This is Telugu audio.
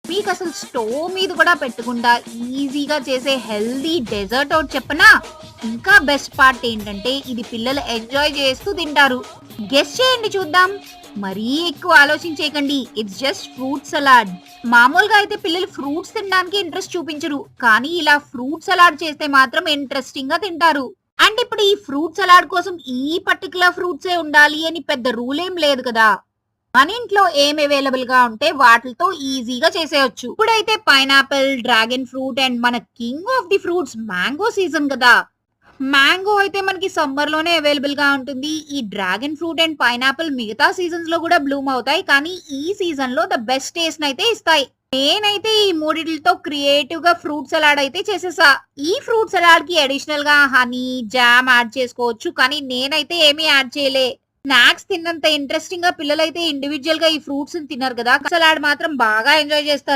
మీకు అసలు స్టవ్ మీద కూడా పెట్టకుండా ఈజీగా చేసే హెల్దీ డెజర్ట్ ఒకటి చెప్పనా? ఇంకా బెస్ట్ పార్ట్ ఏంటంటే ఇది పిల్లలు ఎంజాయ్ చేస్తూ తింటారు. గెస్ చేయండి చూద్దాం. మరీ ఎక్కువ ఆలోచించేయకండి. It's just fruit salad. మామూలుగా అయితే పిల్లలు ఫ్రూట్స్ తినడానికి ఇంట్రెస్ట్ చూపించరు, కానీ ఇలా ఫ్రూట్ సలాడ్ చేస్తే మాత్రం ఇంట్రెస్టింగ్ గా తింటారు. అండ్ ఇప్పుడు ఈ ఫ్రూట్ సలాడ్ కోసం ఈ పర్టికులర్ ఫ్రూట్సే ఉండాలి అని పెద్ద రూల్ ఏం లేదు కదా. మన ఇంట్లో ఏం అవైలబుల్ గా ఉంటే వాటితో ఈజీగా చేసేయొచ్చు. ఇప్పుడైతే పైనాపిల్, డ్రాగన్ ఫ్రూట్ అండ్ మన king of the fruits mango season కదా. మ్యాంగో అయితే మనకి సమ్మర్ లోనే అవైలబుల్ గా ఉంటుంది. ఈ డ్రాగన్ ఫ్రూట్ అండ్ పైనాపిల్ మిగతా సీజన్స్ లో కూడా బ్లూమ్ అవుతాయి, కానీ ఈ సీజన్ లో ద బెస్ట్ టేస్ట్ అయితే ఇస్తాయి. నేనైతే ఈ మూడిటితో క్రియేటివ్ గా ఫ్రూట్ సలాడ్ అయితే చేసేసా. ఈ ఫ్రూట్ సలాడ్ కి అడిషనల్ గా హనీ, జామ్ యాడ్ చేసుకోవచ్చు, కానీ నేనైతే ఏమీ యాడ్ చేయలే. స్నాక్స్ తిన్నంత ఇంట్రెస్టింగ్ గా పిల్లలైతే ఇండివిజువల్ గా ఈ ఫ్రూట్స్ తిన్నారు కదా, సలాడ్ మాత్రం బాగా ఎంజాయ్ చేస్తారు.